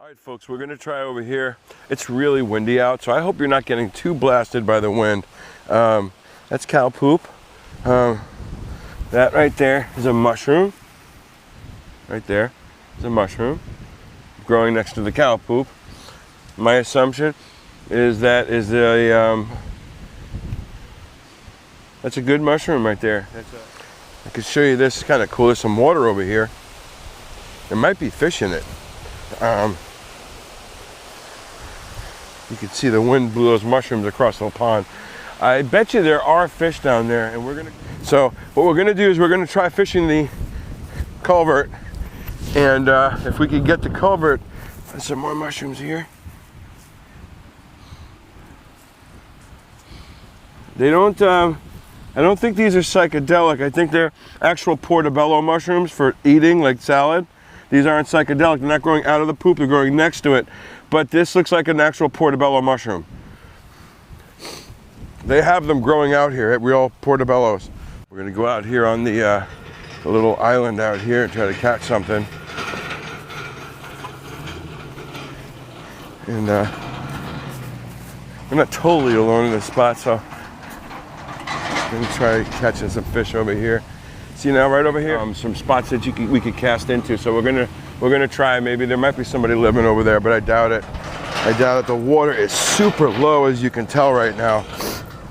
All right, folks, we're going to try over here. It's really windy out, so I hope you're not getting too blasted by the wind. That's cow poop. That right there is a mushroom. Right there is a mushroom growing next to the cow poop. My assumption is that is a that's a good mushroom right there. I can show you this. It's kind of cool. There's some water over here. There might be fish in it. You can see the wind blew those mushrooms across the pond. I bet you there are fish down there, and so what we're gonna do is we're gonna try fishing the culvert, and if we could get the culvert, there's some more mushrooms here. They don't, I don't think these are psychedelic. I think they're actual portobello mushrooms for eating, like salad. These aren't psychedelic. They're not growing out of the poop, they're growing next to it. But this looks like an actual portobello mushroom. They have them growing out here at real portobellos. We're gonna go out here on the little island out here and try to catch something. And we're not totally alone in this spot, so I'm gonna try catching some fish over here. See now, right over here, some spots that we could cast into. So we're gonna try. Maybe there might be somebody living over there, but I doubt it. I doubt it. The water is super low, as you can tell right now.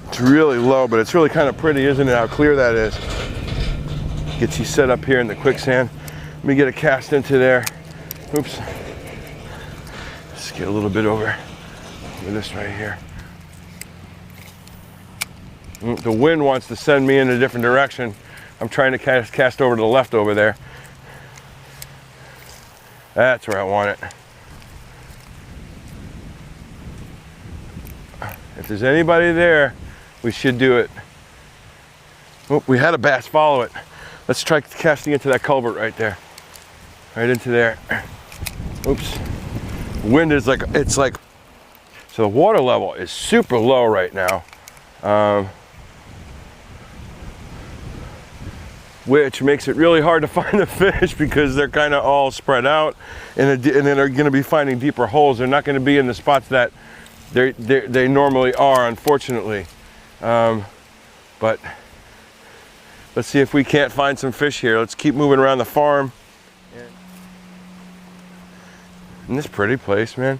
It's really low, but it's really kind of pretty, isn't it? How clear that is. Gets you set up here in the quicksand. Let me get a cast into there. Oops. Let's get a little bit over this right here. The wind wants to send me in a different direction. I'm trying to cast over to the left over there. That's where I want it. If there's anybody there, we should do it. Oh, we had a bass, follow it. Let's try casting into that culvert right there. Right into there. Oops. Wind is like, so the water level is super low right now. Which makes it really hard to find the fish because they're kind of all spread out, and then they're going to be finding deeper holes. They're not going to be in the spots that they normally are, unfortunately. But let's see if we can't find some fish here. Let's keep moving around the farm. And this pretty place, man.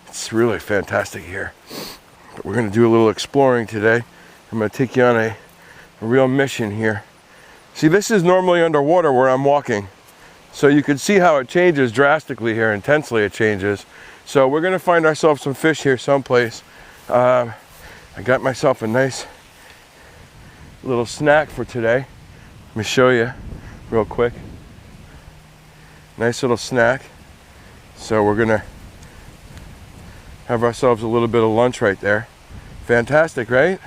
It's really fantastic here. But we're going to do a little exploring today. I'm going to take you on a real mission here. See, this is normally underwater where I'm walking. So you can see how it changes drastically here, intensely it changes. So we're gonna find ourselves some fish here someplace. I got myself a nice little snack for today. Let me show you real quick. Nice little snack. So we're gonna have ourselves a little bit of lunch right there. Fantastic, right?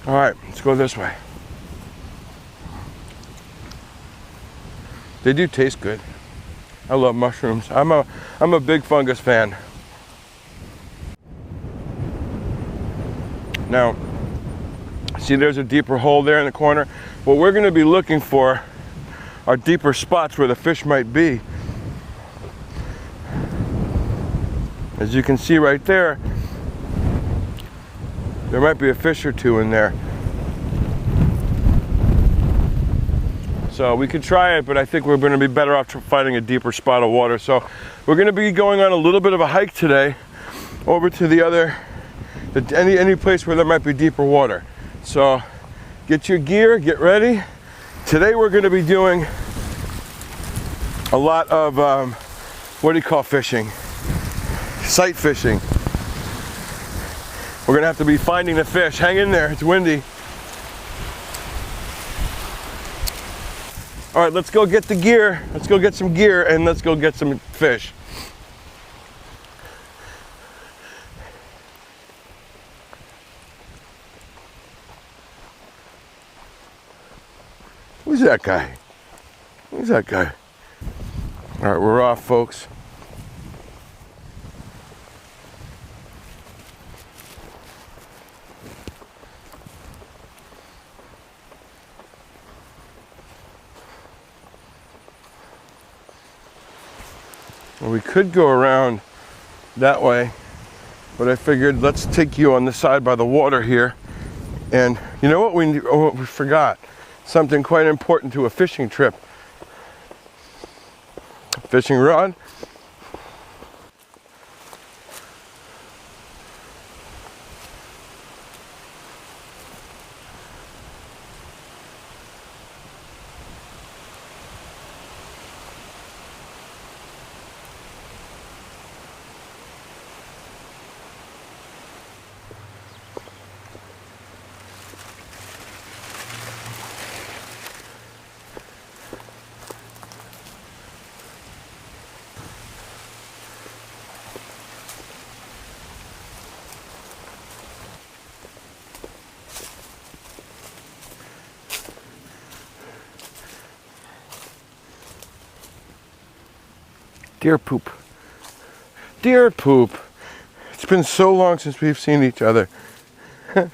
All right, let's go this way. They do taste good. I love mushrooms. I'm a big fungus fan. Now, see there's a deeper hole there in the corner. What we're gonna be looking for are deeper spots where the fish might be. As you can see right there, there might be a fish or two in there. So we could try it, but I think we're going to be better off finding a deeper spot of water. So we're going to be going on a little bit of a hike today over to the other, any place where there might be deeper water. So get your gear, get ready. Today we're going to be doing a lot of, what do you call fishing? Sight fishing. We're gonna have to be finding the fish. Hang in there, it's windy. All right, let's go get the gear. Let's go get some gear and let's go get some fish. Who's that guy? Who's that guy? All right, we're off, folks. Well, we could go around that way, but I figured let's take you on the side by the water here. And you know what we forgot? Something quite important to a fishing trip. Fishing rod. Deer poop. Deer poop. It's been so long since we've seen each other. Watch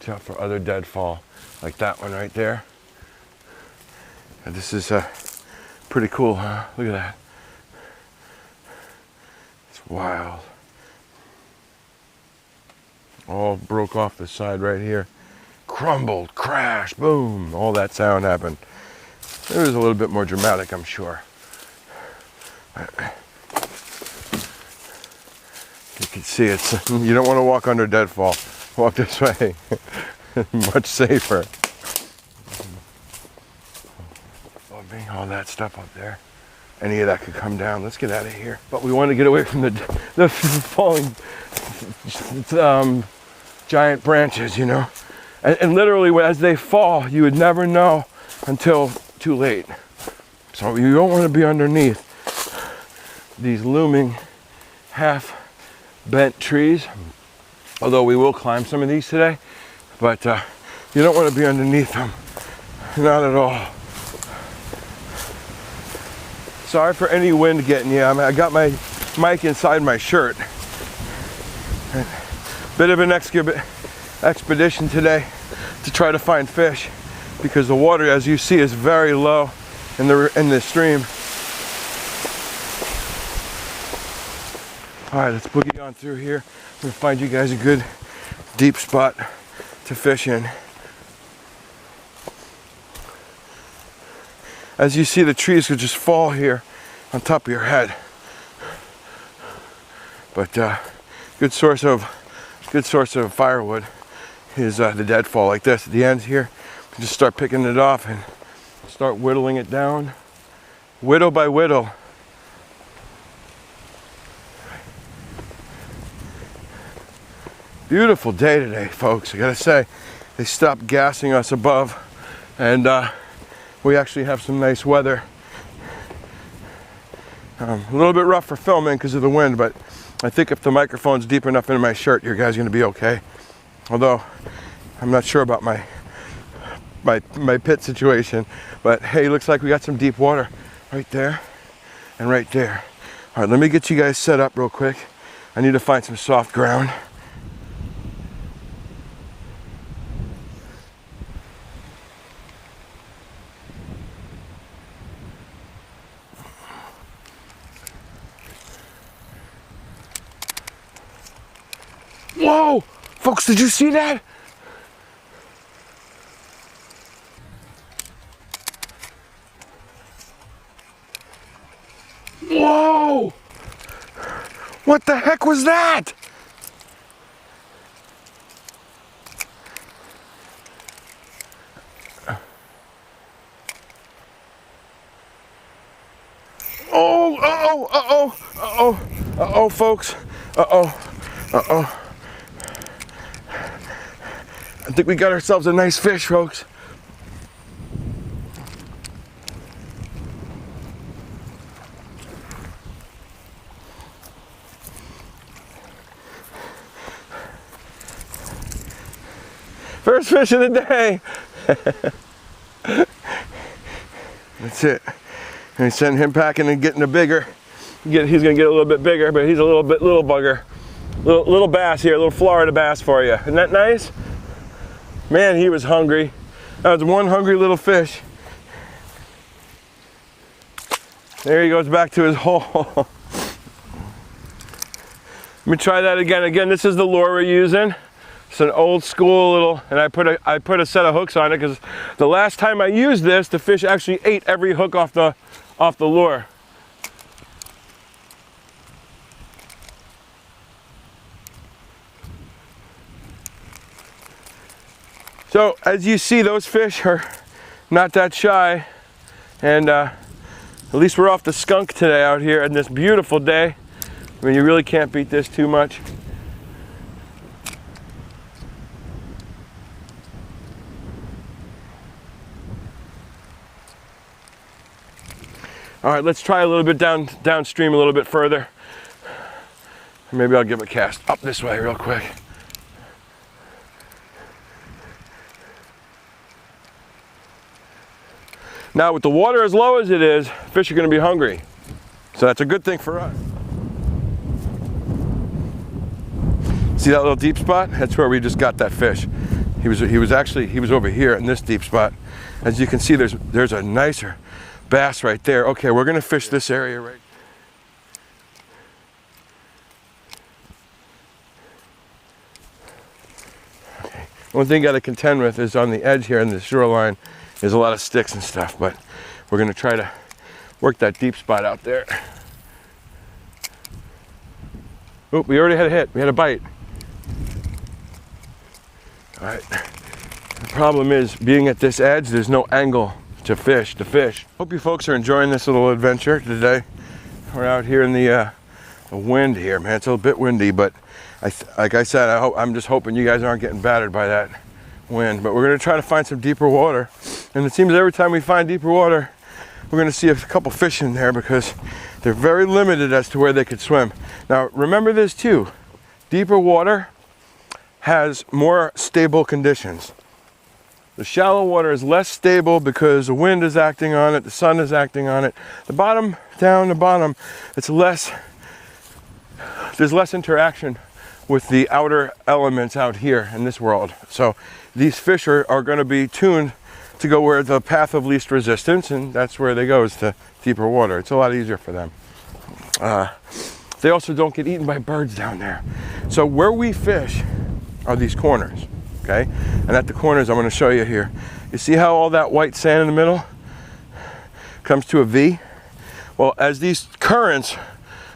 out for other deadfall, like that one right there. And this is pretty cool, huh? Look at that. It's wild. All broke off the side right here. Crumbled, crash, boom, all that sound happened. It was a little bit more dramatic, I'm sure. You can see it's, you don't want to walk under deadfall. Walk this way. Much safer. All that stuff up there. Any of that could come down. Let's get out of here. But we want to get away from the falling giant branches, you know. And literally, as they fall, you would never know until too late. So you don't want to be underneath these looming half-bent trees. Although we will climb some of these today. But you don't want to be underneath them. Not at all. Sorry for any wind getting you. I got my mic inside my shirt. Bit of an expedition today to try to find fish because the water, as you see, is very low in the stream. All right, let's boogie on through here. I'm gonna find you guys a good deep spot to fish in. As you see, the trees could just fall here on top of your head. But good source of firewood is the deadfall like this. At the ends here, you just start picking it off and start whittling it down, whittle by whittle. Beautiful day today, folks. I gotta say, they stopped gassing us above, and we actually have some nice weather. A little bit rough for filming because of the wind, but I think if the microphone's deep enough into my shirt, you guys are gonna be okay. Although I'm not sure about my pit situation, but hey, looks like we got some deep water right there and right there. All right, let me get you guys set up real quick. I need to find some soft ground. Whoa! Folks, did you see that? Whoa! What the heck was that? Uh-oh, folks. Uh-oh. I think we got ourselves a nice fish, folks. First fish of the day. That's it. And we send him packing and getting a bigger. He's gonna get a little bit bigger, but he's a little bugger. Little bass here, a little Florida bass for you. Isn't that nice? Man, he was hungry. That was one hungry little fish. There he goes back to his hole. Let me try that again. Again, this is the lure we're using. It's an old school little, and I put a set of hooks on it because the last time I used this, the fish actually ate every hook off the lure. So as you see, those fish are not that shy, and at least we're off the skunk today out here on this beautiful day. I mean, you really can't beat this too much. All right, let's try a little bit downstream a little bit further. Maybe I'll give a cast up this way real quick. Now with the water as low as it is, fish are going to be hungry. So that's a good thing for us. See that little deep spot? That's where we just got that fish. He was over here in this deep spot. As you can see, there's a nicer bass right there. Okay, we're gonna fish this area right. Okay. One thing you gotta contend with is on the edge here in the shoreline, there's a lot of sticks and stuff, but we're gonna try to work that deep spot out there. Oh, we already had a hit. We had a bite. All right. The problem is being at this edge, there's no angle to fish. Hope you folks are enjoying this little adventure today. We're out here in the wind here, man. It's a little bit windy, but like I said, I'm just hoping you guys aren't getting battered by that wind. But we're gonna try to find some deeper water. And it seems every time we find deeper water, we're gonna see a couple fish in there because they're very limited as to where they could swim. Now, remember this too. Deeper water has more stable conditions. The shallow water is less stable because the wind is acting on it, the sun is acting on it. The bottom, there's less interaction with the outer elements out here in this world. So these fish are going to be tuned to go where the path of least resistance, and that's where they go, is to deeper water. It's a lot easier for them. They also don't get eaten by birds down there. So where we fish are these corners. Okay, and at the corners I'm going to show you here. You see how all that white sand in the middle comes to a V? Well, as these currents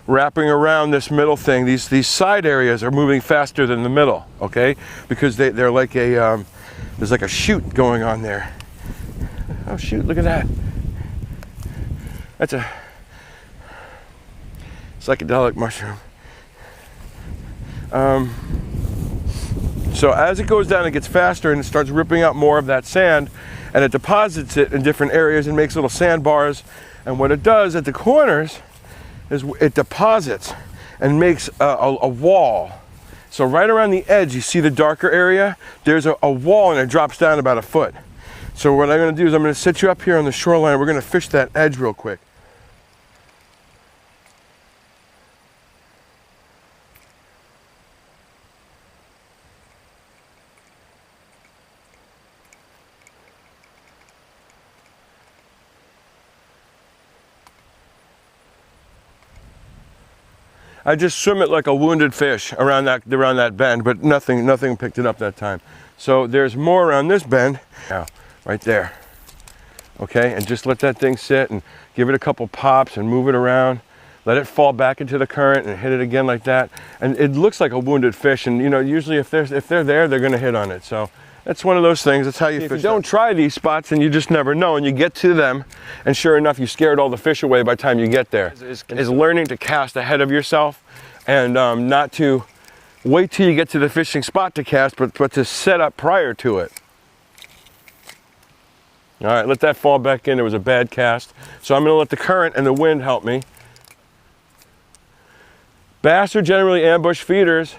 wrapping around this middle thing, these side areas are moving faster than the middle, okay? Because they're like a, there's like a chute going on there. Oh shoot, look at that. That's a psychedelic mushroom. So as it goes down, it gets faster and it starts ripping out more of that sand, and it deposits it in different areas and makes little sandbars. And what it does at the corners is it deposits and makes a wall. So right around the edge, you see the darker area, there's a wall and it drops down about a foot. So what I'm gonna do is I'm gonna set you up here on the shoreline. We're gonna fish that edge real quick. I just swim it like a wounded fish around that bend, but nothing picked it up that time. So there's more around this bend, now, right there. Okay, and just let that thing sit and give it a couple pops and move it around. Let it fall back into the current and hit it again like that. And it looks like a wounded fish, and you know, usually if they're there, they're gonna hit on it. So that's one of those things. That's how you fish. If you don't try these spots, and you just never know, and you get to them, and sure enough, you scared all the fish away by the time you get there. Is learning to cast ahead of yourself, and not to wait till you get to the fishing spot to cast, but to set up prior to it. All right, let that fall back in. It was a bad cast. So I'm gonna let the current and the wind help me. Bass are generally ambush feeders,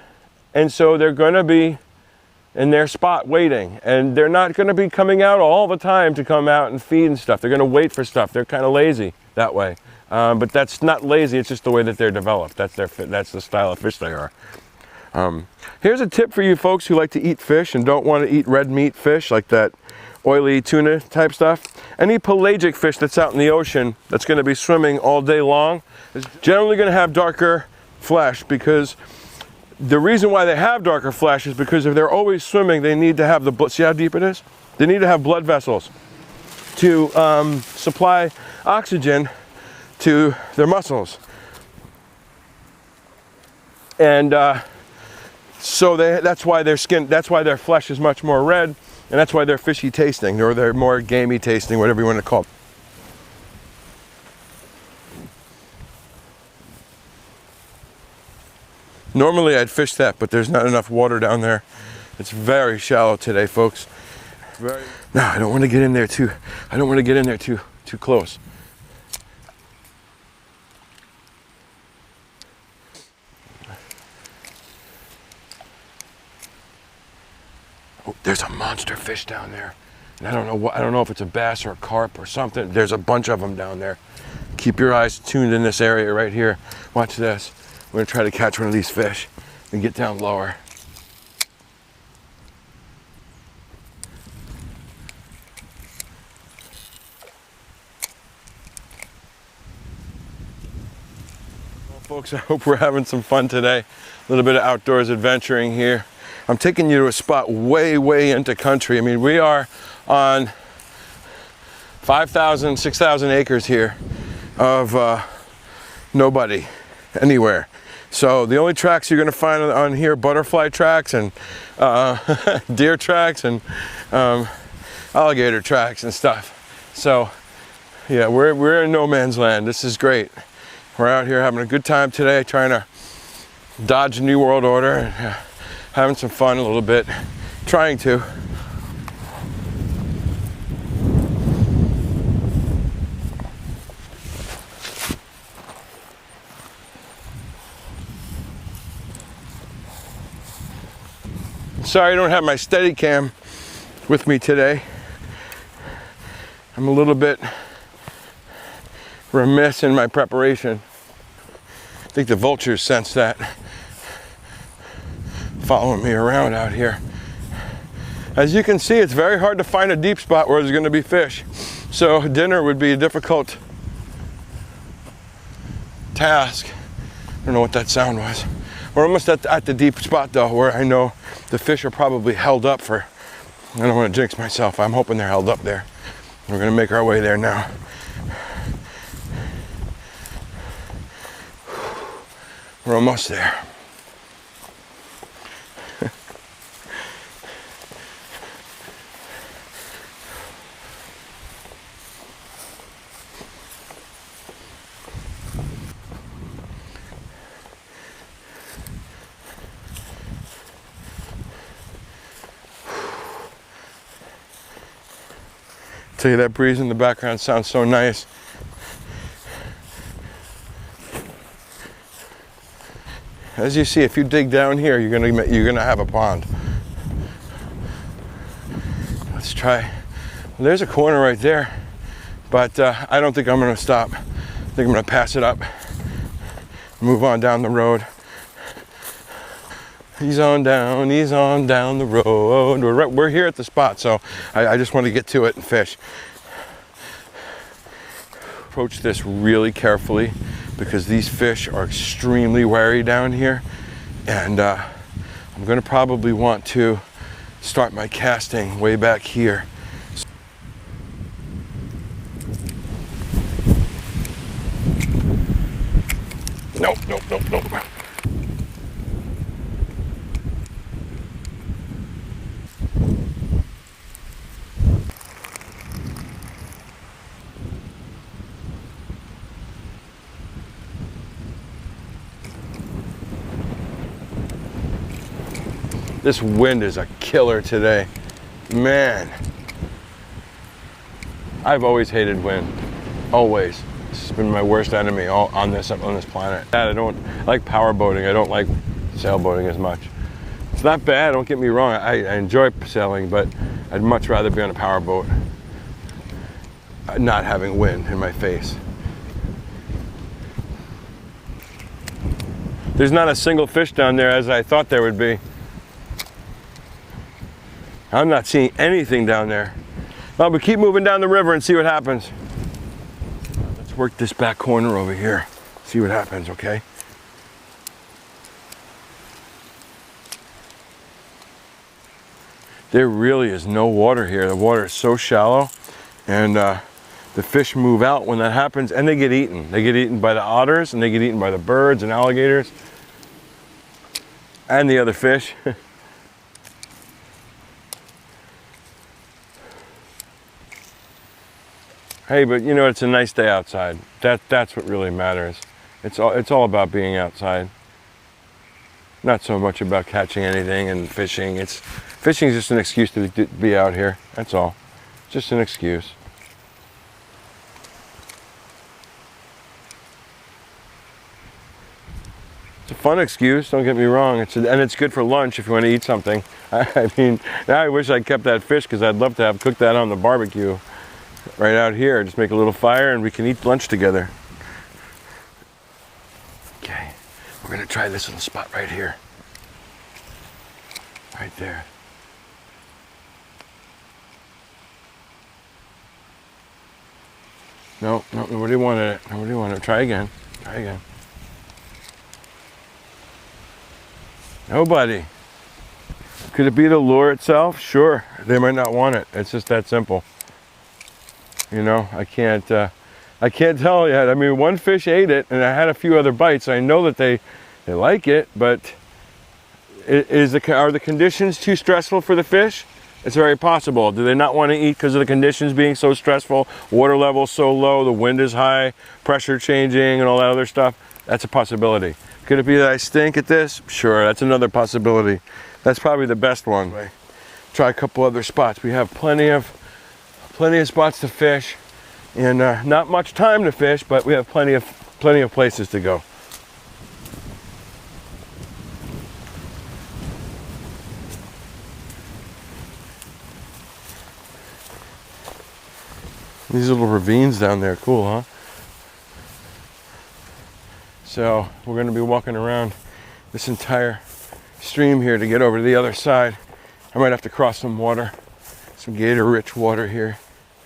and so they're gonna be in their spot waiting, and they're not going to be coming out all the time to come out and feed and stuff. They're going to wait for stuff. They're kind of lazy that way, but that's not lazy. It's just the way that they're developed. That's the style of fish they are. Here's a tip for you folks who like to eat fish and don't want to eat red meat fish like that oily tuna type stuff. Any pelagic fish that's out in the ocean that's going to be swimming all day long is generally going to have darker flesh, because the reason why they have darker flesh is because if they're always swimming, they need to have the blood. See how deep it is? They need to have blood vessels to supply oxygen to their muscles. And so that's why their skin, that's why their flesh is much more red, and that's why they're fishy tasting, or they're more gamey tasting, whatever you want to call it. Normally I'd fish that, but there's not enough water down there. It's very shallow today, folks. No, I don't want to get in there too. I don't want to get in there too close. Oh, there's a monster fish down there. And I don't know if it's a bass or a carp or something. There's a bunch of them down there. Keep your eyes tuned in this area right here. Watch this. We're gonna try to catch one of these fish and get down lower. Well, folks, I hope we're having some fun today. A little bit of outdoors adventuring here. I'm taking you to a spot way, way into country. I mean, we are on 5,000, 6,000 acres here of nobody anywhere. So the only tracks you're going to find on here, butterfly tracks and deer tracks and alligator tracks and stuff. So yeah, we're in no man's land. This is great. We're out here having a good time today, trying to dodge the New World Order and having some fun a little bit, trying to. Sorry I don't have my Steadicam with me today. I'm a little bit remiss in my preparation. I think the vultures sense that, following me around out here. As you can see, it's very hard to find a deep spot where there's going to be fish. So dinner would be a difficult task. I don't know what that sound was. We're almost at the deep spot though, where I know the fish are probably held up for, I don't want to jinx myself, I'm hoping they're held up there. We're going to make our way there now. We're almost there. Tell you, that breeze in the background sounds so nice. As you see, if you dig down here, you're gonna have a pond. Let's try. Well, there's a corner right there, but I don't think I'm gonna stop. I think I'm gonna pass it up, move on down the road. He's on down the road. We're here at the spot, so I just want to get to it and fish. Approach this really carefully because these fish are extremely wary down here, and I'm going to probably want to start my casting way back here. Nope. This wind is a killer today. Man, I've always hated wind, always. It's been my worst enemy on this planet. I like power boating. I don't like sailboating as much. It's not bad, don't get me wrong. I enjoy sailing, but I'd much rather be on a power boat, not having wind in my face. There's not a single fish down there as I thought there would be. I'm not seeing anything down there. Well, we keep moving down the river and see what happens. Let's work this back corner over here. See what happens, okay? There really is no water here. The water is so shallow, and the fish move out when that happens, and they get eaten. They get eaten by the otters, and they get eaten by the birds and alligators, and the other fish. Hey, but you know, it's a nice day outside. That's what really matters. It's all about being outside. Not so much about catching anything and fishing. Fishing is just an excuse to be out here. That's all. Just an excuse. It's a fun excuse, don't get me wrong. And it's good for lunch if you want to eat something. I mean, now I wish I'd kept that fish because I'd love to have cooked that on the barbecue right out here. Just make a little fire and we can eat lunch together. Okay, we're gonna try this little spot right here. Right there. No, nobody wanted it. Nobody wanted it. Try again. Try again. Nobody. Could it be the lure itself? Sure. They might not want it. It's just that simple. You know, I can't tell yet. I mean, one fish ate it, and I had a few other bites. I know that they like it, but are the conditions too stressful for the fish? It's very possible. Do they not want to eat because of the conditions being so stressful? Water level so low, the wind is high, pressure changing, and all that other stuff? That's a possibility. Could it be that I stink at this? Sure, that's another possibility. That's probably the best one. Try a couple other spots. We have plenty of spots to fish, and not much time to fish, but we have plenty of places to go. These little ravines down there, cool, huh? So we're going to be walking around this entire stream here to get over to the other side. I might have to cross some water, some gator-rich water here.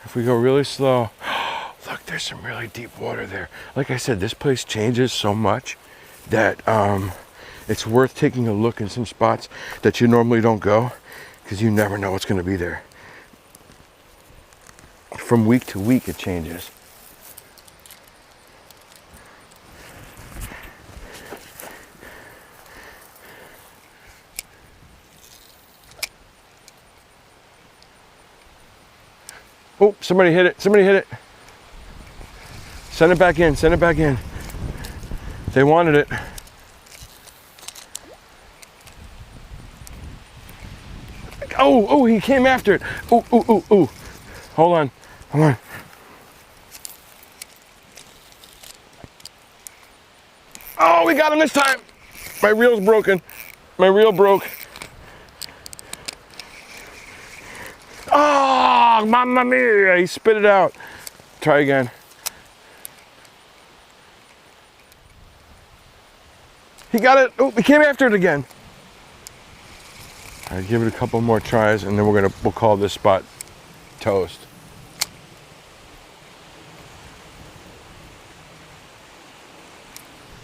If we go really slow, look, there's some really deep water there. Like I said, this place changes so much that it's worth taking a look in some spots that you normally don't go, because you never know what's going to be there. From week to week it changes. Oh, somebody hit it. Somebody hit it. Send it back in. Send it back in. They wanted it. Oh, he came after it. Oh. Hold on. Hold on. Oh, we got him this time. My reel's broken. My reel broke. Oh, mamma mia. He spit it out. Try again. He got it. Oh, he came after it again. All right, give it a couple more tries, and then we'll call this spot toast.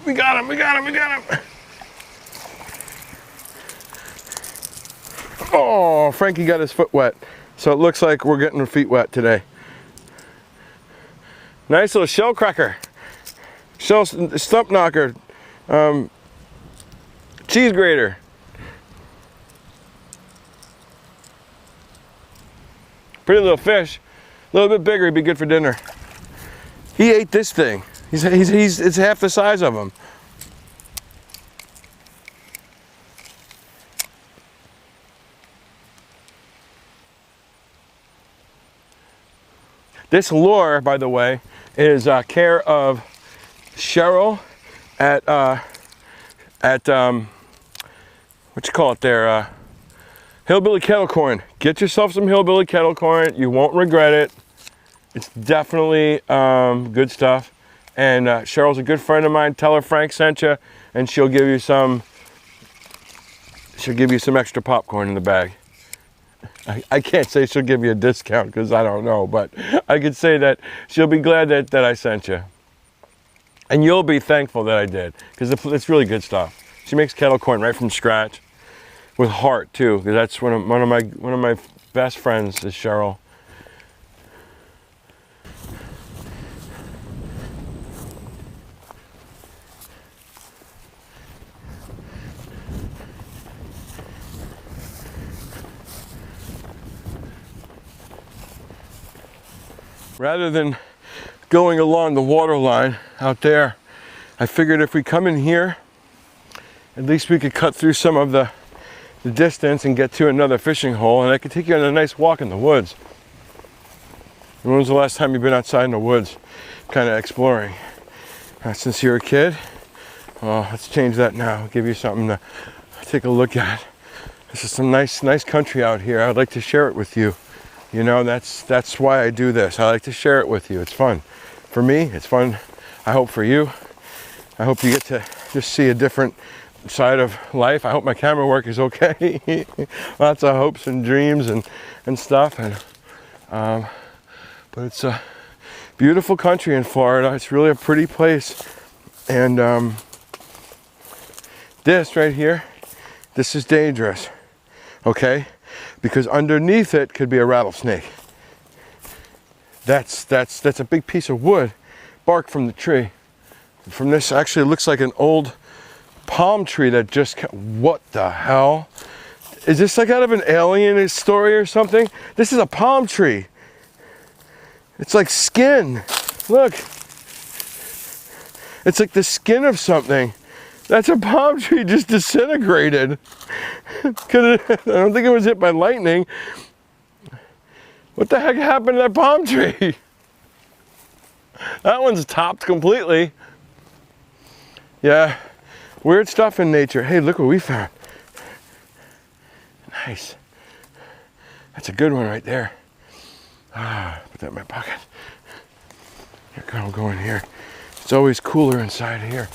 We got him, we got him, we got him. Oh, Frankie got his foot wet. So it looks like we're getting our feet wet today. Nice little shell cracker. Shell stump knocker. Cheese grater. Pretty little fish. A little bit bigger, he'd be good for dinner. He ate this thing. It's half the size of him. This lure, by the way, is care of Cheryl at what you call it there, Hillbilly Kettle Corn. Get yourself some Hillbilly Kettle Corn. You won't regret it. It's definitely good stuff. And Cheryl's a good friend of mine. Tell her Frank sent you, and she'll give you some extra popcorn in the bag. I can't say she'll give you a discount because I don't know, but I could say that she'll be glad that I sent you. And you'll be thankful that I did, because it's really good stuff. She makes kettle corn right from scratch, with heart too, because that's one of my best friends is Cheryl. Rather than going along the water line out there, I figured if we come in here, at least we could cut through some of the distance and get to another fishing hole, and I could take you on a nice walk in the woods. When was the last time you've been outside in the woods kind of exploring? Since you're a kid? Well, let's change that now. I'll give you something to take a look at. This is some nice country out here. I'd like to share it with you. You know, that's why I do this. I like to share it with you. It's fun. For me, it's fun. I hope for you. I hope you get to just see a different side of life. I hope my camera work is okay. Lots of hopes and dreams and stuff. But it's a beautiful country in Florida. It's really a pretty place. And this right here, this is dangerous. Okay? Because underneath it could be a rattlesnake. That's a big piece of wood, bark from the tree. From this, actually, it looks like an old palm tree that just, what the hell? Is this like out of an alien story or something? This is a palm tree. It's like skin. Look. It's like the skin of something. That's a palm tree just disintegrated. I don't think it was hit by lightning. What the heck happened to that palm tree? That one's topped completely. Yeah, weird stuff in nature. Hey, look what we found. Nice. That's a good one right there. Put that in my pocket. Here, I'll go in here. It's always cooler inside here.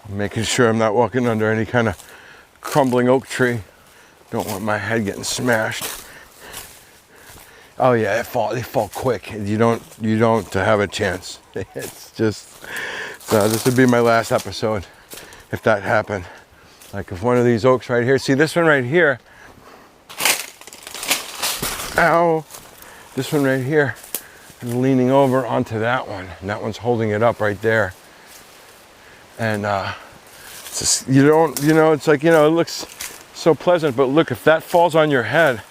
I'm making sure I'm not walking under any kind of crumbling oak tree. Don't want my head getting smashed. Oh yeah, they fall quick. You don't have a chance. It's just, this would be my last episode if that happened. Like if one of these oaks right here, see this one right here. Ow. This one right here is leaning over onto that one, and that one's holding it up right there. And it's just, it's like, it looks so pleasant, but look, if that falls on your head,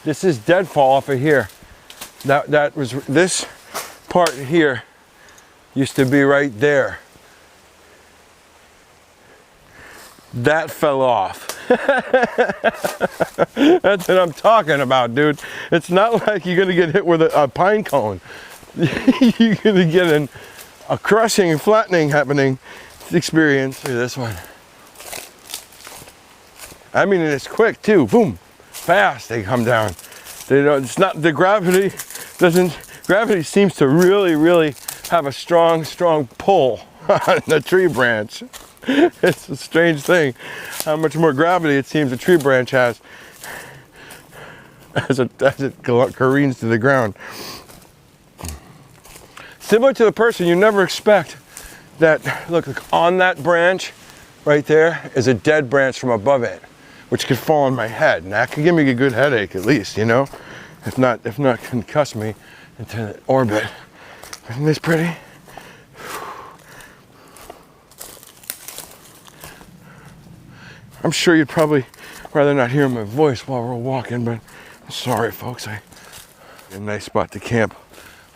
this is deadfall off of here. That was, this part here used to be right there. That fell off. That's what I'm talking about, dude. It's not like you're gonna get hit with a pine cone. You're gonna get a crushing and flattening happening experience. Look at this one. I mean, it's quick too. Boom, fast they come down. They don't. It's not the gravity. Gravity seems to really have a strong pull on the tree branch. It's a strange thing how much more gravity it seems a tree branch has as it careens to the ground. Similar to the person, you never expect that, look on that branch right there is a dead branch from above it, which could fall on my head, and that could give me a good headache at least, if not concuss me into the orbit. Isn't this pretty? I'm sure you'd probably rather not hear my voice while we're walking, but I'm sorry, folks. A nice spot to camp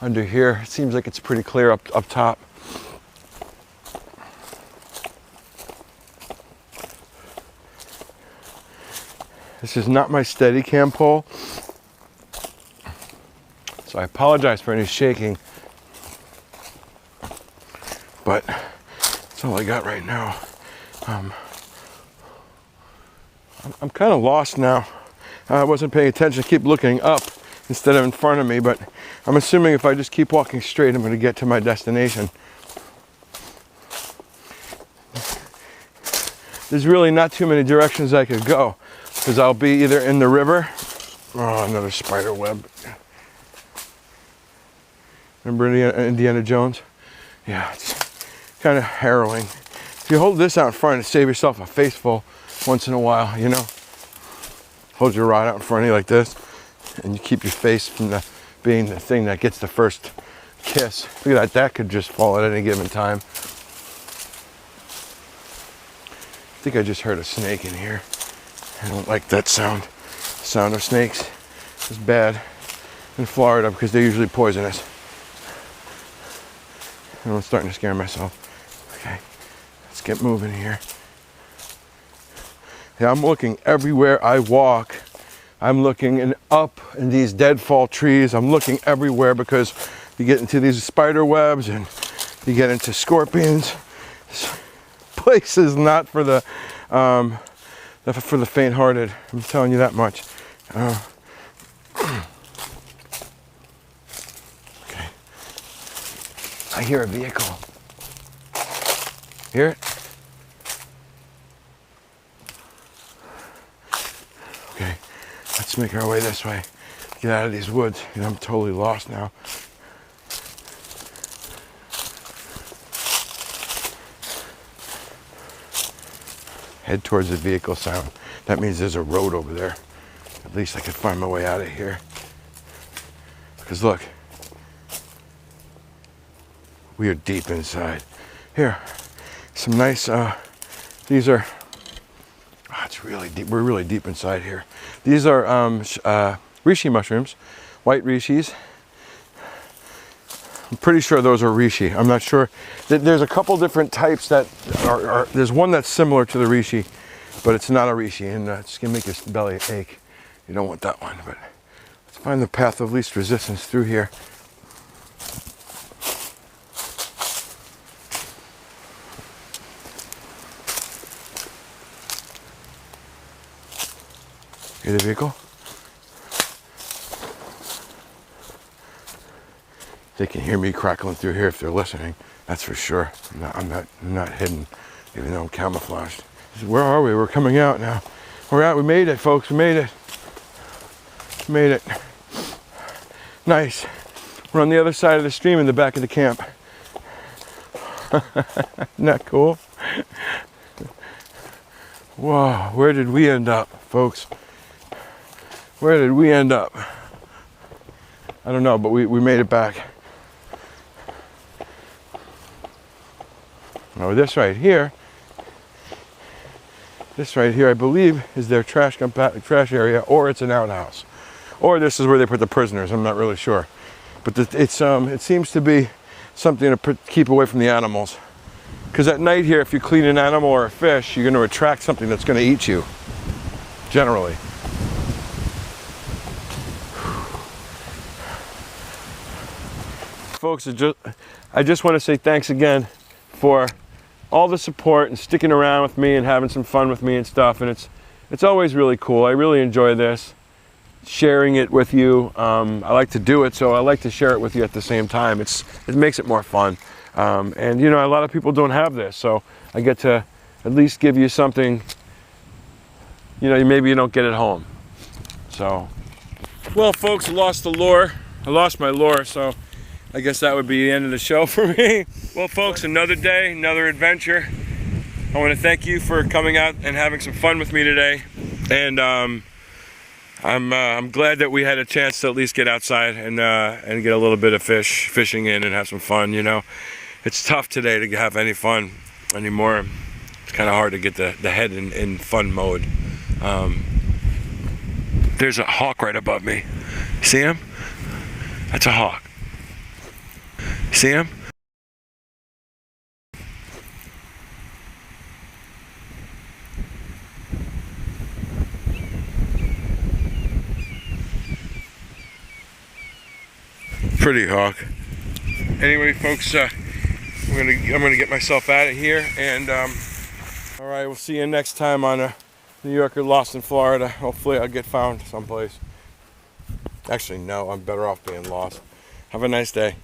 under here. It seems like it's pretty clear up top. This is not my Steadicam pole, so I apologize for any shaking. That's all I got right now. I'm kind of lost now. I wasn't paying attention. I keep looking up instead of in front of me, but I'm assuming if I just keep walking straight, I'm going to get to my destination. There's really not too many directions I could go, because I'll be either in the river. Oh, another spider web. Remember Indiana Jones? Yeah, it's kind of harrowing. If you hold this out in front and save yourself a face full once in a while, you know. Hold your rod out in front of you like this, and you keep your face from being the thing that gets the first kiss. Look at that, that could just fall at any given time. I think I just heard a snake in here. I don't like that sound. The sound of snakes is bad in Florida because they're usually poisonous. And I'm starting to scare myself. Okay, let's get moving here. Yeah, I'm looking everywhere I walk. I'm looking up in these deadfall trees. I'm looking everywhere because you get into these spider webs and you get into scorpions. This place is not for the faint-hearted. I'm telling you that much. Okay. I hear a vehicle. Hear it? Okay, let's make our way this way. Get out of these woods. You know, I'm totally lost now. Head towards the vehicle sound. That means there's a road over there. At least I could find my way out of here. Because look, we are deep inside. Here, some nice, these are, oh, it's really deep. We're really deep inside here. These are reishi mushrooms, white reishis. I'm pretty sure those are reishi. I'm not sure. There's a couple different types that there's one that's similar to the reishi, but it's not a reishi, and it's gonna make your belly ache. You don't want that one, but let's find the path of least resistance through here. Hear the vehicle? They can hear me crackling through here if they're listening. That's for sure. I'm not hidden, even though I'm camouflaged. Where are we? We're coming out now. We're out. We made it, folks. We made it. We made it. Nice. We're on the other side of the stream in the back of the camp. Isn't that cool? Whoa, where did we end up, folks? Where did we end up? I don't know, but we made it back. Now this right here, I believe is their trash area, or it's an outhouse, or this is where they put the prisoners. I'm not really sure, but it seems to be something to keep away from the animals. Because at night here, if you clean an animal or a fish, you're going to attract something that's going to eat you. Generally. Folks, I just want to say thanks again for all the support and sticking around with me and having some fun with me and stuff. And it's always really cool. I really enjoy this, sharing it with you. I like to do it, so I like to share it with you at the same time. It makes it more fun. And you know, a lot of people don't have this, so I get to at least give you something, you know, maybe you don't get at home. So, well, folks, I lost the lure. I lost my lure, so I guess that would be the end of the show for me. Well, folks, another day, another adventure. I want to thank you for coming out and having some fun with me today. And I'm glad that we had a chance to at least get outside and get a little bit of fishing in and have some fun. You know, it's tough today to have any fun anymore. It's kind of hard to get the head in fun mode. There's a hawk right above me. See him? That's a hawk. See him? Pretty hawk. Anyway, folks, I'm gonna get myself out of here, and all right, we'll see you next time on a New Yorker Lost in Florida. Hopefully I'll get found someplace. Actually, no, I'm better off being lost. Have a nice day.